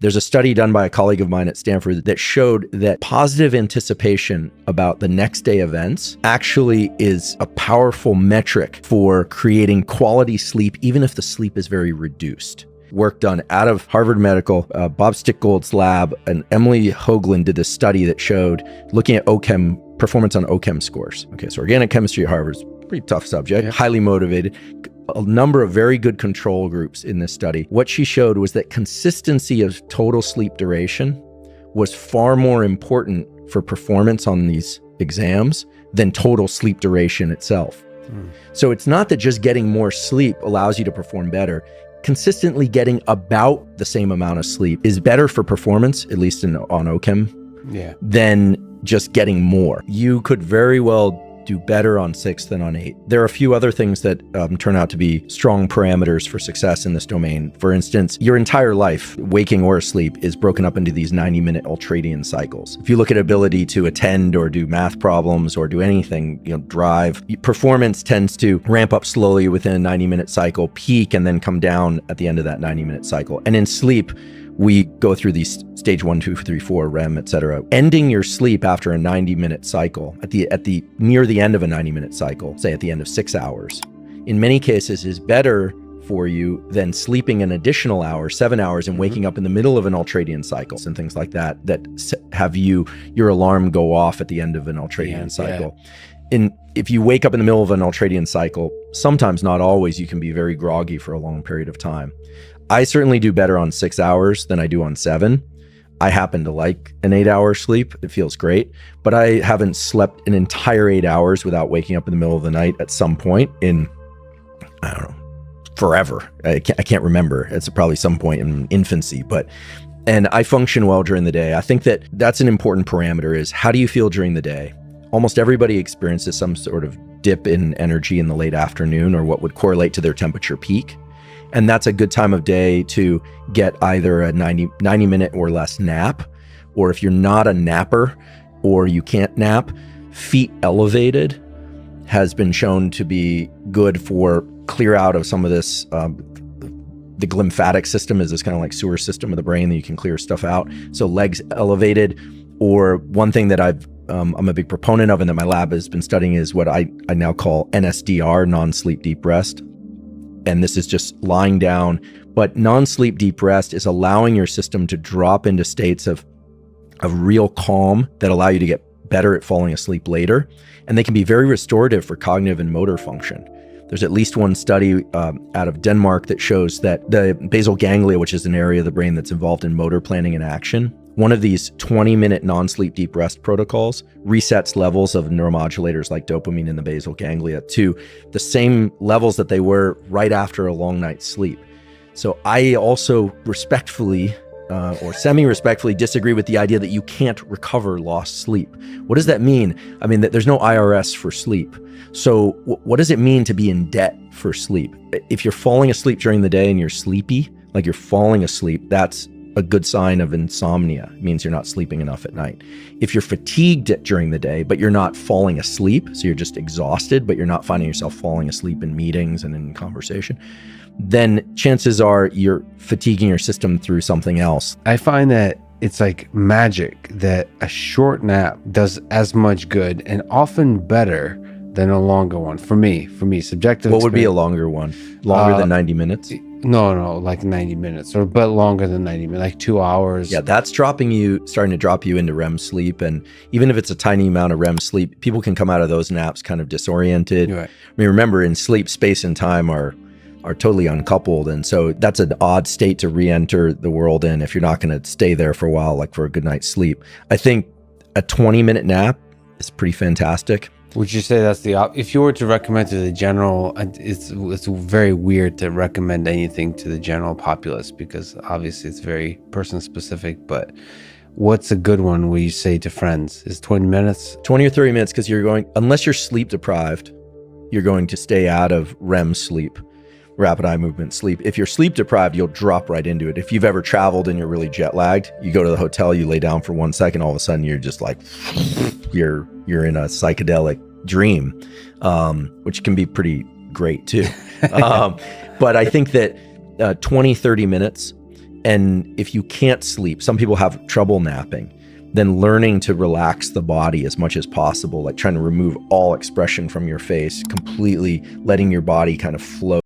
There's a study done by a colleague of mine at Stanford that showed that positive anticipation about the next day events actually is a powerful metric for creating quality sleep, even if the sleep is very reduced. Work done out of Harvard Medical, Bob Stickgold's lab, and Emily Hoagland did this study that showed looking at OChem, performance on OChem scores. Okay, so organic chemistry at Harvard is a pretty tough subject, highly motivated. A number of very good control groups in this study. What she showed was that consistency of total sleep duration was far more important for performance on these exams than total sleep duration itself. So it's not that just getting more sleep allows you to perform better. Consistently getting about the same amount of sleep is better for performance, at least on OChem, than just getting more. You could very well do better on 6 than on 8. There are a few other things that turn out to be strong parameters for success in this domain. For instance, your entire life, waking or asleep, is broken up into these 90-minute ultradian cycles. If you look at ability to attend or do math problems or do anything, drive, performance tends to ramp up slowly within a 90-minute cycle, peak, and then come down at the end of that 90-minute cycle. And in sleep, we go through these stage 1, 2, 3, 4, REM, etc. Ending your sleep after a 90-minute cycle, near the end of a 90-minute cycle, say at the end of 6 hours, in many cases is better for you than sleeping an additional hour, 7 hours, and waking up in the middle of an ultradian cycle and things like that have your alarm go off at the end of an ultradian cycle. If you wake up in the middle of an ultradian cycle, sometimes, not always, you can be very groggy for a long period of time. I certainly do better on 6 hours than I do on 7. I happen to like an 8-hour sleep. It feels great, but I haven't slept an entire 8 hours without waking up in the middle of the night at some point in, I don't know, forever. I can't remember. It's probably some point in infancy, and I function well during the day. I think that's an important parameter, is how do you feel during the day? Almost everybody experiences some sort of dip in energy in the late afternoon, or what would correlate to their temperature peak. And that's a good time of day to get either a 90-minute or less nap, or if you're not a napper or you can't nap, feet elevated has been shown to be good for clear out of some of this. The glymphatic system is this kind of like sewer system of the brain that you can clear stuff out. So legs elevated, or one thing that I'm a big proponent of and that my lab has been studying is what I now call NSDR, non-sleep deep rest. And this is just lying down, but non-sleep deep rest is allowing your system to drop into states of real calm that allow you to get better at falling asleep later. And they can be very restorative for cognitive and motor function. There's at least one study out of Denmark that shows that the basal ganglia, which is an area of the brain that's involved in motor planning and action, one of these 20-minute non-sleep deep rest protocols resets levels of neuromodulators like dopamine in the basal ganglia to the same levels that they were right after a long night's sleep. So I also respectfully or semi-respectfully disagree with the idea that you can't recover lost sleep. What does that mean? I mean, that there's no IRS for sleep. So what does it mean to be in debt for sleep? If you're falling asleep during the day and you're sleepy, like you're falling asleep, that's a good sign of insomnia. It means you're not sleeping enough at night. If you're fatigued during the day, but you're not falling asleep, so you're just exhausted, but you're not finding yourself falling asleep in meetings and in conversation, then chances are you're fatiguing your system through something else. I find that it's like magic that a short nap does as much good and often better than a longer one. For me, subjective. What would be a longer one? Longer than 90 minutes? No, like 90 minutes, but longer than 90 minutes, like 2 hours. Yeah, that's starting to drop you into REM sleep. And even if it's a tiny amount of REM sleep, people can come out of those naps kind of disoriented. Right. I mean, remember, in sleep, space and time are totally uncoupled. And so that's an odd state to re-enter the world in if you're not going to stay there for a while, like for a good night's sleep. I think a 20-minute nap is pretty fantastic. Would you say that's if you were to recommend to the general, it's very weird to recommend anything to the general populace because obviously it's very person specific, but what's a good one where you say to friends? Is 20 minutes? 20 or 30 minutes, because unless you're sleep deprived, you're going to stay out of REM sleep, rapid eye movement sleep. If you're sleep deprived, you'll drop right into it. If you've ever traveled and you're really jet lagged, you go to the hotel, you lay down for 1 second, all of a sudden you're just like, you're in a psychedelic dream, which can be pretty great too. But I think that 20, 30 minutes, And if you can't sleep, some people have trouble napping, then learning to relax the body as much as possible, like trying to remove all expression from your face, completely letting your body kind of flow